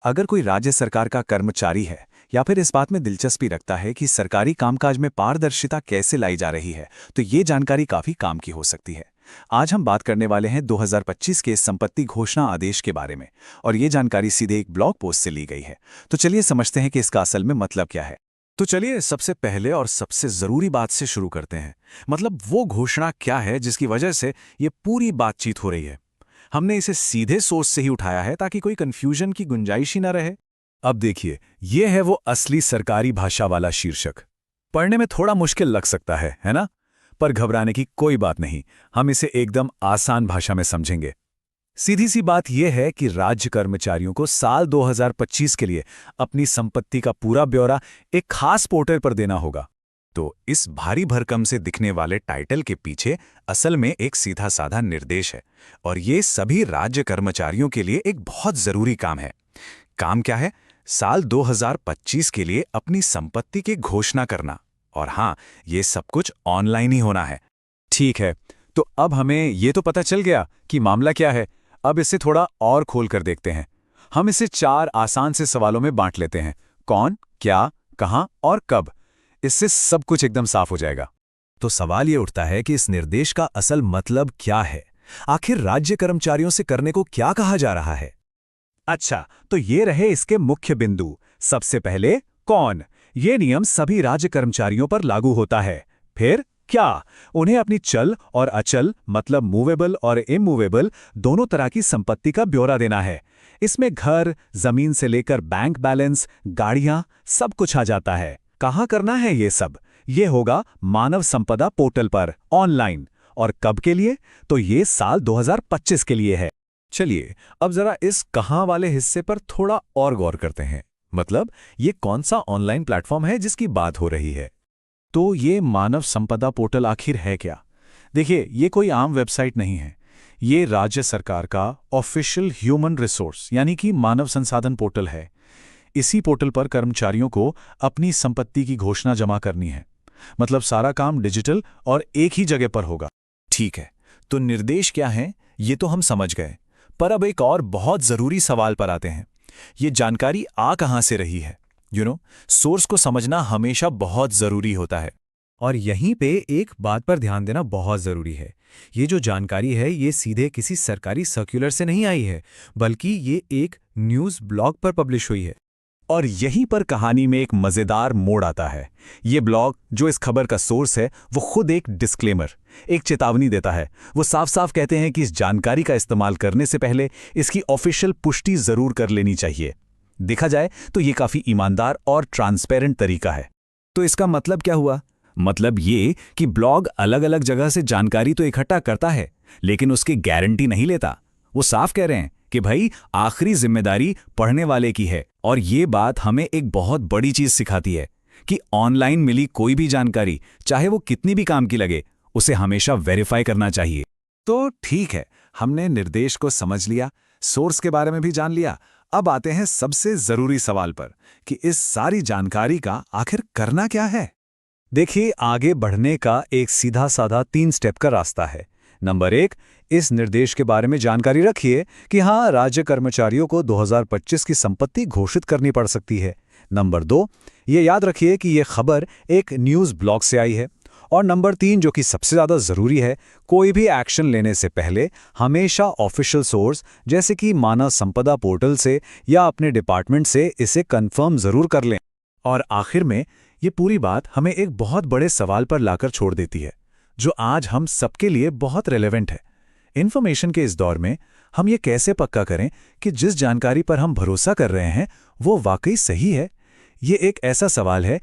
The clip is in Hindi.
अगर कोई राज्य सरकार का कर्मचारी है या फिर इस बात में दिलचस्पी रखता है कि सरकारी कामकाज में पारदर्शिता कैसे लाई जा रही है, तो ये जानकारी काफी काम की हो सकती है। आज हम बात करने वाले हैं 2025 के संपत्ति घोषणा आदेश के बारे में, और ये जानकारी सीधे एक ब्लॉग पोस्ट से ली गई है। तो चलिए समझते हैं कि इसका असल में मतलब क्या है। तो चलिए सबसे पहले और सबसे जरूरी बात से शुरू करते हैं। मतलब वो घोषणा क्या है जिसकी वजह से ये पूरी बातचीत हो रही है। हमने इसे सीधे सोर्स से ही उठाया है ताकि कोई कंफ्यूजन की गुंजाइश ही ना रहे। अब देखिए, ये है वो असली सरकारी भाषा वाला शीर्षक। पढ़ने में थोड़ा मुश्किल लग सकता है ना? पर घबराने की कोई बात नहीं, हम इसे एकदम आसान भाषा में समझेंगे। सीधी सी बात यह है कि राज्य कर्मचारियों को साल 2025 के लिए अपनी संपत्ति का पूरा ब्यौरा एक खास पोर्टल पर देना होगा। तो इस भारी भरकम से दिखने वाले टाइटल के पीछे असल में एक सीधा साधा निर्देश है, और ये सभी राज्य कर्मचारियों के लिए एक बहुत जरूरी काम है। काम क्या है? साल 2025 के लिए अपनी संपत्ति की घोषणा करना। और हाँ, ये सब कुछ ऑनलाइन ही होना है। ठीक है, तो अब हमें ये तो पता चल गया कि मामला क्या है। अब इसे थोड़ा और खोल कर देखते हैं। हम इसे 4 आसान से सवालों में बांट लेते हैं। कौन, क्या, कहां और कब। इससे सब कुछ एकदम साफ हो जाएगा। तो सवाल ये उठता है कि इस निर्देश का असल मतलब क्या है? आखिर राज्य कर्मचारियों से करने को क्या कहा जा रहा है? अच्छा, तो ये रहे इसके मुख्य बिंदु। सबसे पहले कौन। ये नियम सभी राज्य कर्मचारियों पर लागू होता है। फिर क्या, उन्हें अपनी चल और अचल मतलब मूवेबल और इमूवेबल दोनों तरह की संपत्ति का ब्यौरा देना है। इसमें घर, जमीन से लेकर बैंक बैलेंस, गाड़ियां, सब कुछ आ जाता है। कहाँ करना है ये सब? ये होगा मानव संपदा पोर्टल पर ऑनलाइन। और कब के लिए? तो ये साल 2025 के लिए है। चलिए अब जरा इस कहाँ वाले हिस्से पर थोड़ा और गौर करते हैं। मतलब ये कौन सा ऑनलाइन प्लेटफॉर्म है जिसकी बात हो रही है? तो ये मानव संपदा पोर्टल आखिर है क्या? देखिए, ये कोई आम वेबसाइट नहीं है। ये राज्य सरकार का ऑफिशियल ह्यूमन रिसोर्स यानी कि मानव संसाधन पोर्टल है। इसी पोर्टल पर कर्मचारियों को अपनी संपत्ति की घोषणा जमा करनी है। मतलब सारा काम डिजिटल और एक ही जगह पर होगा। ठीक है, तो निर्देश क्या है ये तो हम समझ गए। पर अब एक और बहुत जरूरी सवाल पर आते हैं। ये जानकारी आ कहां से रही है? सोर्स को समझना हमेशा बहुत जरूरी होता है। और यहीं पे एक बात पर ध्यान देना बहुत जरूरी है। ये जो जानकारी है ये सीधे किसी सरकारी सर्कुलर से नहीं आई है, बल्कि ये एक न्यूज़ ब्लॉग पर पब्लिश हुई है। और यहीं पर कहानी में एक मजेदार मोड़ आता है। ये ब्लॉग जो इस खबर का सोर्स है, वो खुद एक डिस्क्लेमर, एक चेतावनी देता है। वो साफ साफ कहते हैं कि इस जानकारी का इस्तेमाल करने से पहले इसकी ऑफिशियल पुष्टि जरूर कर लेनी चाहिए। देखा जाए तो ये काफी ईमानदार और ट्रांसपेरेंट तरीका है। तो इसका मतलब क्या हुआ? मतलब ये कि ब्लॉग अलग अलग जगह से जानकारी तो इकट्ठा करता है, लेकिन उसकी गारंटी नहीं लेता। वो साफ कह रहे हैं कि भाई, आखिरी जिम्मेदारी पढ़ने वाले की है। और ये बात हमें एक बहुत बड़ी चीज सिखाती है कि ऑनलाइन मिली कोई भी जानकारी, चाहे वो कितनी भी काम की लगे, उसे हमेशा वेरीफाई करना चाहिए। तो ठीक है, हमने निर्देश को समझ लिया, सोर्स के बारे में भी जान लिया। अब आते हैं सबसे जरूरी सवाल पर कि इस सारी जानकारी का आखिर करना क्या है। देखिए, आगे बढ़ने का एक सीधा साधा 3 स्टेप का रास्ता है। नंबर 1, इस निर्देश के बारे में जानकारी रखिए कि हाँ, राज्य कर्मचारियों को 2025 की संपत्ति घोषित करनी पड़ सकती है। नंबर 2, ये याद रखिए कि ये खबर एक न्यूज़ ब्लॉग से आई है। और नंबर 3, जो कि सबसे ज़्यादा ज़रूरी है, कोई भी एक्शन लेने से पहले हमेशा ऑफिशियल सोर्स जैसे कि मानव संपदा पोर्टल से या अपने डिपार्टमेंट से इसे कंफर्म ज़रूर कर लें। और आखिर में ये पूरी बात हमें एक बहुत बड़े सवाल पर लाकर छोड़ देती है, जो आज हम सबके लिए बहुत रेलेवेंट है। इन्फॉर्मेशन के इस दौर में हम ये कैसे पक्का करें कि जिस जानकारी पर हम भरोसा कर रहे हैं वो वाकई सही है? ये एक ऐसा सवाल है